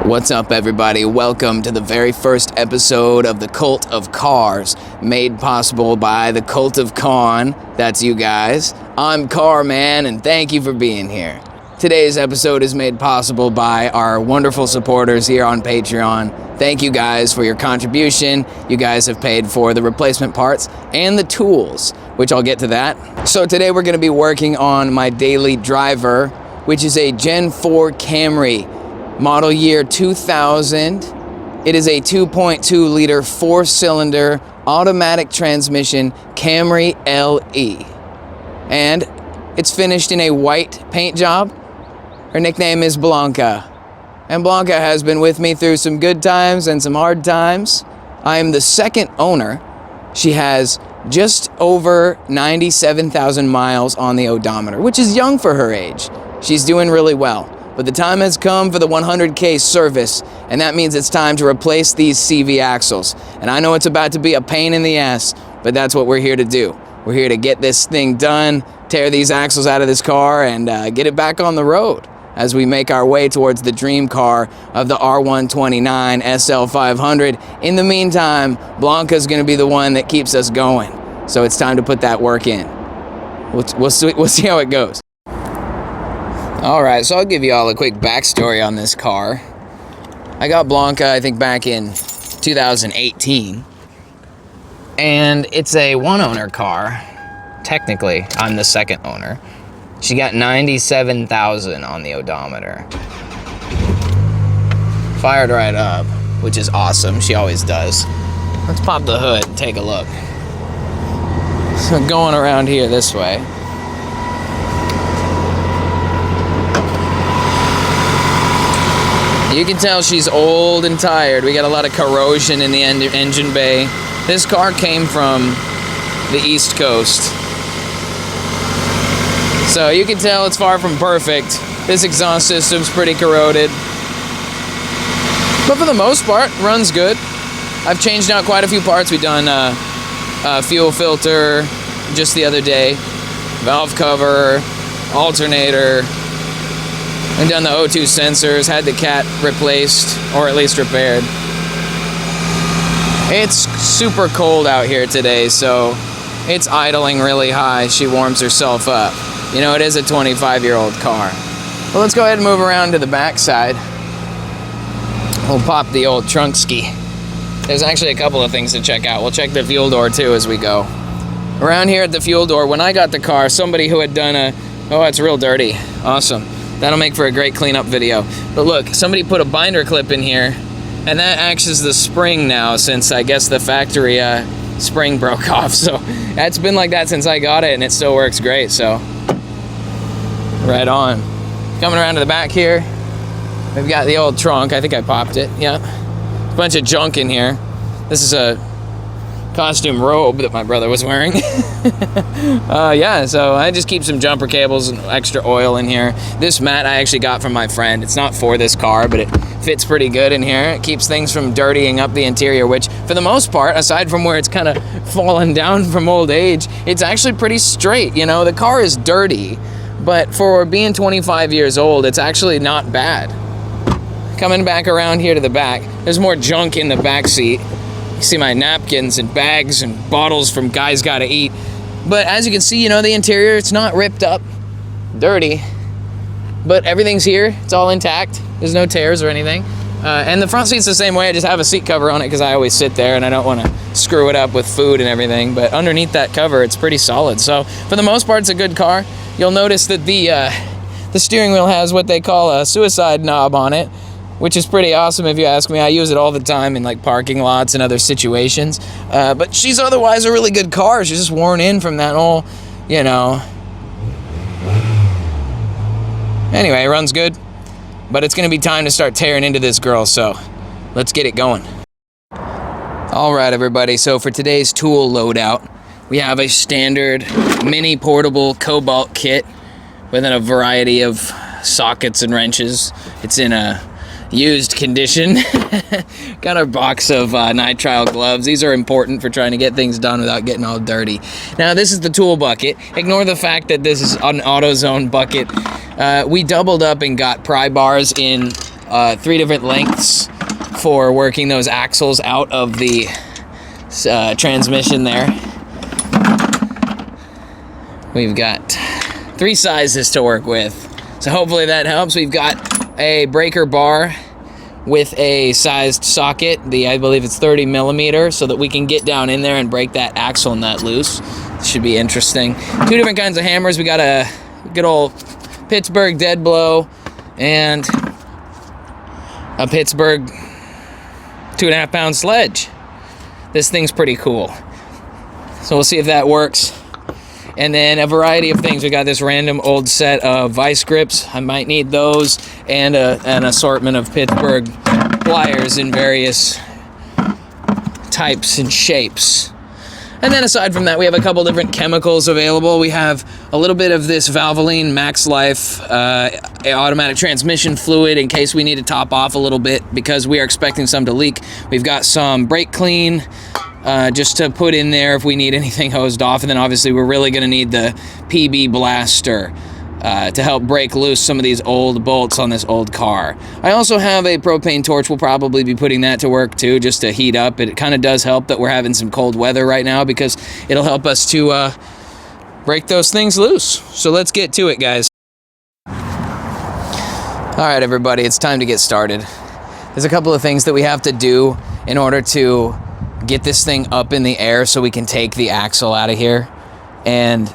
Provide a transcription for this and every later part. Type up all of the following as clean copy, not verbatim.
What's up, everybody? Welcome to the very first episode of the Cult of Cars, made possible by the Cult of Con. That's you guys. I'm Car Man, and thank you for being here. Today's episode is made possible by our wonderful supporters here on Patreon. Thank you guys for your contribution. You guys have paid for the replacement parts and the tools, which I'll get to that. So today we're going to be working on my daily driver, which is a Gen 4 Camry. Model year 2000. It is a 2.2 liter 4-cylinder automatic transmission Camry LE. And it's finished in a white paint job. Her nickname is Blanca. And Blanca has been with me through some good times and some hard times. I am the second owner. She has just over 97,000 miles on the odometer, which is young for her age. She's doing really well. But the time has come for the 100K service, and that means it's time to replace these CV axles. And I know it's about to be a pain in the ass, but that's what we're here to do. We're here to get this thing done, tear these axles out of this car, and get it back on the road as we make our way towards the dream car of the R129 SL500. In the meantime, Blanca's gonna be the one that keeps us going. So it's time to put that work in. We'll see how it goes. Alright, so I'll give you all a quick backstory on this car. I got Blanca, I think, back in 2018. And it's a one-owner car. Technically, I'm the second owner. She got 97,000 on the odometer. Fired right up, which is awesome. She always does. Let's pop the hood and take a look. So going around here this way. You can tell she's old and tired. We got a lot of corrosion in the engine bay. This car came from the East Coast. So you can tell it's far from perfect. This exhaust system's pretty corroded. But for the most part, runs good. I've changed out quite a few parts. We've done a fuel filter just the other day, valve cover, alternator. I've done the O2 sensors, had the cat replaced, or at least repaired. It's super cold out here today, so it's idling really high. She warms herself up. You know, it is a 25-year-old car. Well, let's go ahead and move around to the back side. We'll pop the old trunk ski. There's actually a couple of things to check out. We'll check the fuel door too as we go. Around here at the fuel door, when I got the car, somebody who had done oh, it's real dirty. Awesome. That'll make for a great cleanup video. But look, somebody put a binder clip in here, and that acts as the spring now since I guess the factory spring broke off. So that's been like that since I got it, and it still works great, so. Right on. Coming around to the back here, we've got the old trunk. I think I popped it, yeah. A bunch of junk in here. This is a costume robe that my brother was wearing. Yeah, so I just keep some jumper cables and extra oil in here. This mat I actually got from my friend. It's not for this car, but it fits pretty good in here. It keeps things from dirtying up the interior, which for the most part, aside from where it's kind of fallen down from old age, it's actually pretty straight. You know, the car is dirty, but for being 25 years old, it's actually not bad. Coming back around here to the back, there's more junk in the back seat. You see my napkins and bags and bottles from Guys Gotta Eat. But as you can see, you know, the interior, it's not ripped up, dirty, but everything's here. It's all intact. There's no tears or anything. And the front seat's the same way. I just have a seat cover on it because I always sit there and I don't want to screw it up with food and everything. But underneath that cover, it's pretty solid. So for the most part, it's a good car. You'll notice that the steering wheel has what they call a suicide knob on it, which is pretty awesome if you ask me. I use it all the time in like parking lots and other situations. But she's otherwise a really good car. She's just worn in from that whole, you know. Anyway, it runs good. But it's gonna be time to start tearing into this girl, so let's get it going. All right, everybody, so for today's tool loadout, we have a standard mini portable Cobalt kit within a variety of sockets and wrenches. It's in a used condition. Got our box of nitrile gloves. These are important for trying to get things done without getting all dirty. Now this is the tool bucket. Ignore the fact that this is an AutoZone bucket. We doubled up and got pry bars in 3 different lengths for working those axles out of the transmission there. We've got 3 sizes to work with, so hopefully that helps. We've got a breaker bar with a sized socket. I believe it's 30 millimeter, so that we can get down in there and break that axle nut loose. Should be interesting. 2 different kinds of hammers. We got a good old Pittsburgh dead blow and a Pittsburgh 2.5 pound sledge. This thing's pretty cool, so we'll see if that works. And then a variety of things. We got this random old set of vice grips. I might need those, and an assortment of Pittsburgh pliers in various types and shapes. And then aside from that, we have a couple different chemicals available. We have a little bit of this Valvoline Max Life automatic transmission fluid in case we need to top off a little bit because we are expecting some to leak. We've got some brake clean just to put in there if we need anything hosed off. And then obviously we're really going to need the PB Blaster to help break loose some of these old bolts on this old car. I also have a propane torch. We'll probably be putting that to work too, just to heat up. It kind of does help that we're having some cold weather right now because it'll help us to break those things loose. So let's get to it, guys. All right, everybody, it's time to get started. There's a couple of things that we have to do in order to get this thing up in the air so we can take the axle out of here. And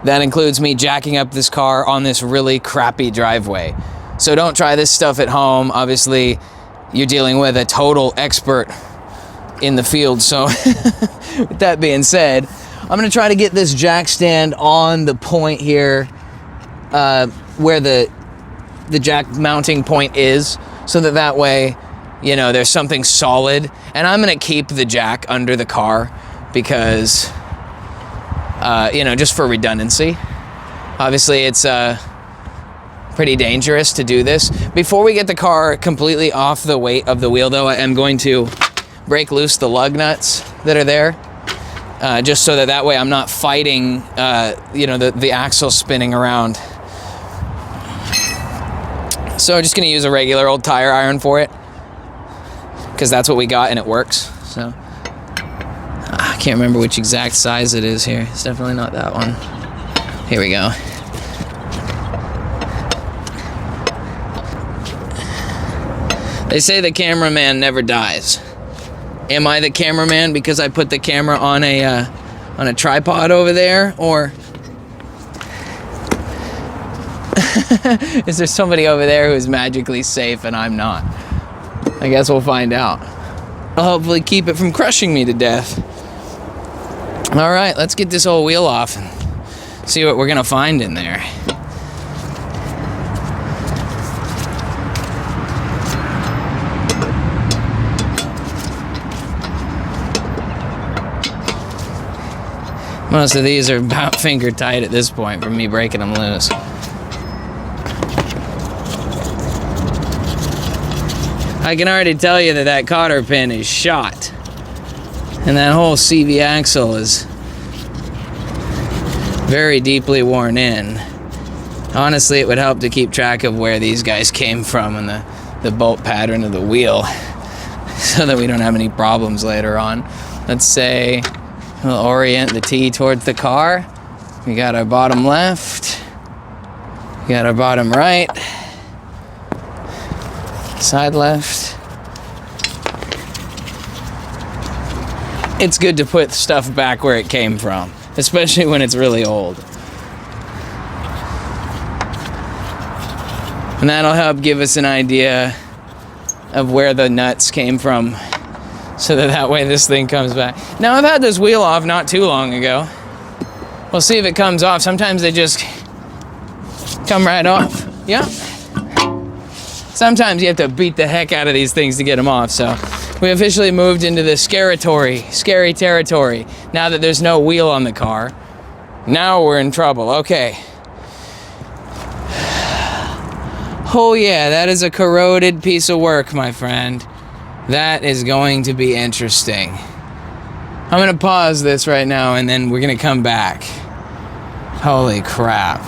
that includes me jacking up this car on this really crappy driveway. So don't try this stuff at home. Obviously, you're dealing with a total expert in the field. So with that being said, I'm gonna try to get this jack stand on the point here where the jack mounting point is, so that way, you know, there's something solid. And I'm gonna keep the jack under the car because you know, just for redundancy. Obviously, it's pretty dangerous to do this. Before we get the car completely off the weight of the wheel, though, I am going to break loose the lug nuts that are there, just so that way I'm not fighting, you know, the axle spinning around. So I'm just going to use a regular old tire iron for it, because that's what we got and it works. So I can't remember which exact size it is here. It's definitely not that one. Here we go. They say the cameraman never dies. Am I the cameraman because I put the camera on a tripod over there, or is there somebody over there who is magically safe and I'm not? I guess we'll find out. I'll hopefully keep it from crushing me to death. All right, let's get this old wheel off and see what we're gonna find in there. Most of these are about finger tight at this point from me breaking them loose. I can already tell you that cotter pin is shot. And that whole CV axle is very deeply worn in. Honestly, it would help to keep track of where these guys came from and the bolt pattern of the wheel so that we don't have any problems later on. Let's say we'll orient the T towards the car. We got our bottom left. We got our bottom right. Side left. It's good to put stuff back where it came from, especially when it's really old. And that'll help give us an idea of where the nuts came from, so that way this thing comes back. Now, I've had this wheel off not too long ago. We'll see if it comes off. Sometimes they just come right off. Yeah. Sometimes you have to beat the heck out of these things to get them off. So we officially moved into the scary territory. Now that there's no wheel on the car, now we're in trouble. Okay. Oh yeah, that is a corroded piece of work, my friend. That is going to be interesting. I'm gonna pause this right now and then we're gonna come back. Holy crap.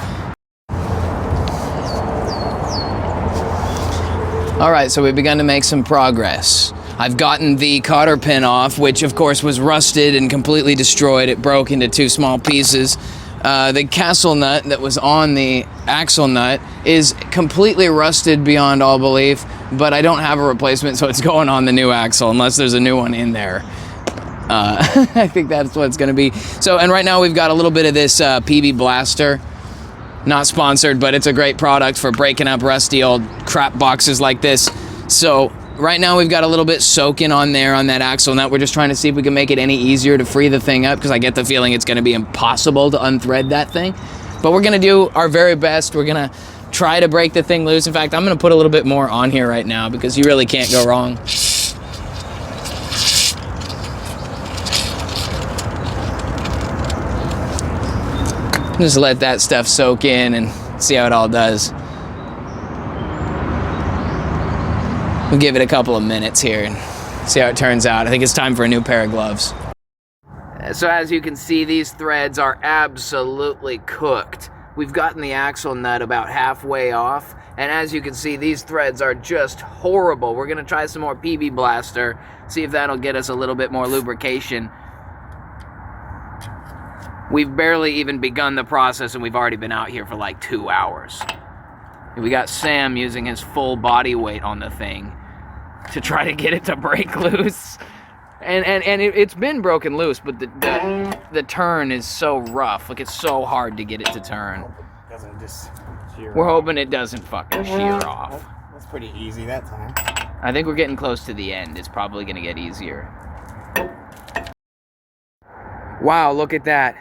All right, so we've begun to make some progress. I've gotten the cotter pin off, which of course was rusted and completely destroyed. It broke into 2 small pieces. The castle nut that was on the axle nut is completely rusted beyond all belief, but I don't have a replacement, so it's going on the new axle unless there's a new one in there. I think that's what it's gonna be. So, and right now we've got a little bit of this PB Blaster. Not sponsored, but it's a great product for breaking up rusty old crap boxes like this. So right now we've got a little bit soaking on there on that axle nut. We're just trying to see if we can make it any easier to free the thing up, because I get the feeling it's gonna be impossible to unthread that thing. But we're gonna do our very best. We're gonna try to break the thing loose. In fact, I'm gonna put a little bit more on here right now because you really can't go wrong. Just let that stuff soak in and see how it all does. We'll give it a couple of minutes here and see how it turns out. I think it's time for a new pair of gloves. So as you can see, these threads are absolutely cooked. We've gotten the axle nut about halfway off, and as you can see, these threads are just horrible. We're gonna try some more PB Blaster, see if that'll get us a little bit more lubrication. We've barely even begun the process and we've already been out here for like 2 hours. We got Sam using his full body weight on the thing to try to get it to break loose. And it's been broken loose, but the turn is so rough. Like, it's so hard to get it to turn. Doesn't just shear We're off. hoping it doesn't fucking shear off. That's pretty easy that time. I think we're getting close to the end. It's probably gonna get easier. Wow, look at that.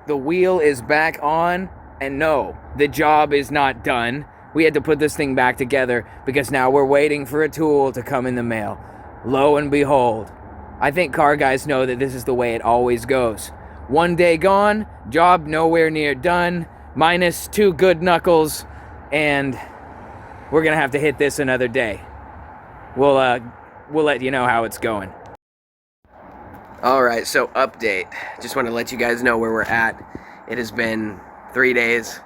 The wheel is back on, and no, the job is not done. We had to put this thing back together because now we're waiting for a tool to come in the mail. Lo and behold, I think car guys know that this is the way it always goes. One day gone, job nowhere near done, minus 2 good knuckles, and we're gonna have to hit this another day. We'll let you know how it's going. All right, so update. Just want to let you guys know where we're at. It has been 3 days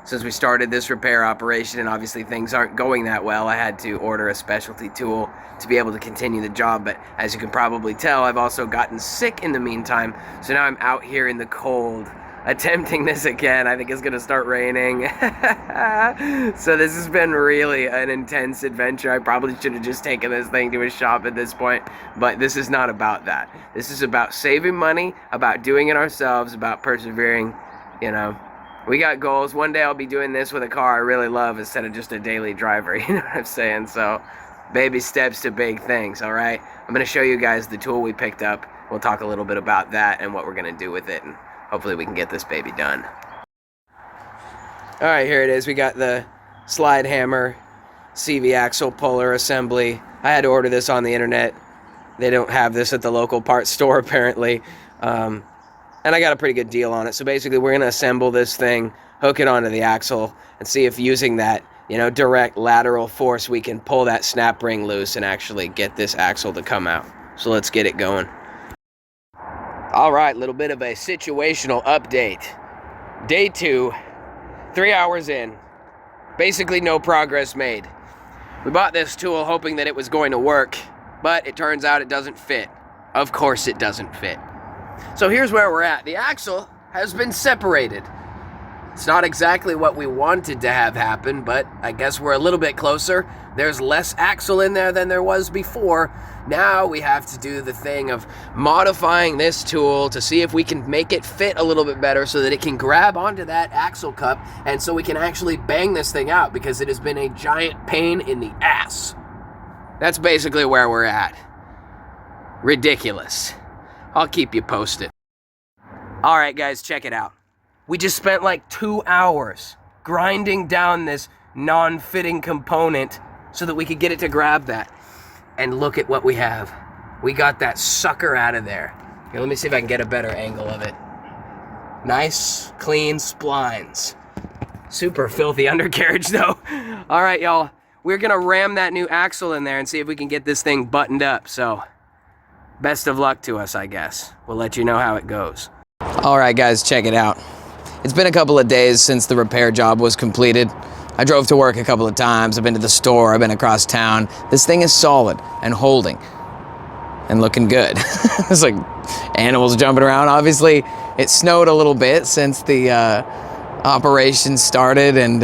since we started this repair operation, and obviously things aren't going that well. I had to order a specialty tool to be able to continue the job, but as you can probably tell, I've also gotten sick in the meantime, so now I'm out here in the cold attempting this again. I think it's gonna start raining. So this has been really an intense adventure. I probably should have just taken this thing to a shop at this point, but this is not about that. This is about saving money, about doing it ourselves, about persevering. You know, we got goals. One day I'll be doing this with a car I really love instead of just a daily driver. You know what I'm saying? So baby steps to big things. All right, I'm gonna show you guys the tool we picked up. We'll talk a little bit about that and what we're gonna do with it, and hopefully we can get this baby done. All right, here it is. We got the slide hammer CV axle puller assembly. I had to order this on the internet. They don't have this at the local parts store apparently. And I got a pretty good deal on it. So basically we're gonna assemble this thing, hook it onto the axle, and see if using that, you know, direct lateral force, we can pull that snap ring loose and actually get this axle to come out. So let's get it going. All right, little bit of a situational update. Day 2, 3 hours in, basically no progress made. We bought this tool hoping that it was going to work, but it turns out it doesn't fit. Of course it doesn't fit. So here's where we're at. The axle has been separated. It's not exactly what we wanted to have happen, but I guess we're a little bit closer. There's less axle in there than there was before. Now we have to do the thing of modifying this tool to see if we can make it fit a little bit better so that it can grab onto that axle cup and so we can actually bang this thing out, because it has been a giant pain in the ass. That's basically where we're at. Ridiculous. I'll keep you posted. All right, guys, check it out. We just spent like 2 hours grinding down this non-fitting component so that we could get it to grab that. And look at what we have. We got that sucker out of there. Here, let me see if I can get a better angle of it. Nice, clean splines. Super filthy undercarriage though. All right, y'all. We're gonna ram that new axle in there and see if we can get this thing buttoned up. So, best of luck to us, I guess. We'll let you know how it goes. All right, guys, check it out. It's been a couple of days since the repair job was completed. I drove to work a couple of times. I've been to the store. I've been across town. This thing is solid and holding and looking good. It's like animals jumping around. Obviously, it snowed a little bit since the operation started, and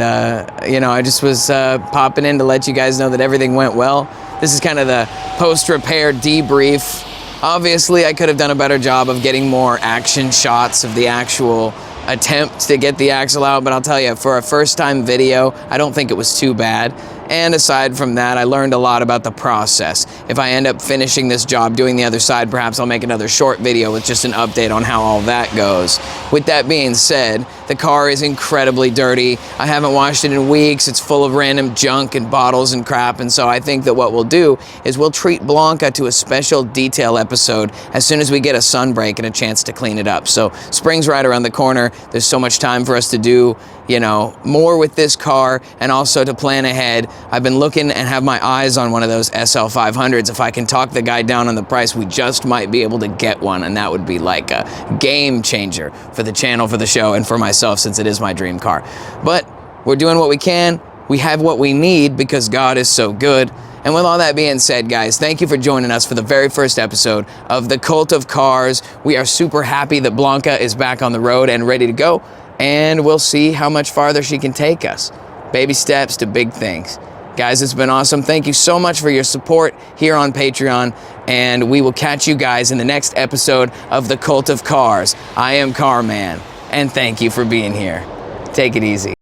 you know, I just was popping in to let you guys know that everything went well. This is kind of the post-repair debrief. Obviously, I could have done a better job of getting more action shots of the actual attempt to get the axle out, but I'll tell you, for a first-time video, I don't think it was too bad. And aside from that, I learned a lot about the process. If I end up finishing this job doing the other side, perhaps I'll make another short video with just an update on how all that goes. With that being said, the car is incredibly dirty. I haven't washed it in weeks. It's full of random junk and bottles and crap, and so I think that what we'll do is we'll treat Blanca to a special detail episode as soon as we get a sun break and a chance to clean it up. So spring's right around the corner. There's so much time for us to do, you know, more with this car, and also to plan ahead. I've been looking and have my eyes on one of those SL500s. If I can talk the guy down on the price, we just might be able to get one, and that would be like a game changer for the channel, for the show, and for myself, since it is my dream car. But we're doing what we can. We have what we need because God is so good. And with all that being said, guys, thank you for joining us for the very first episode of The Cult of Cars. We are super happy that Blanca is back on the road and ready to go, and we'll see how much farther she can take us. Baby steps to big things. Guys, it's been awesome. Thank you so much for your support here on Patreon, and we will catch you guys in the next episode of The Cult of Cars. I am Carman, and thank you for being here. Take it easy.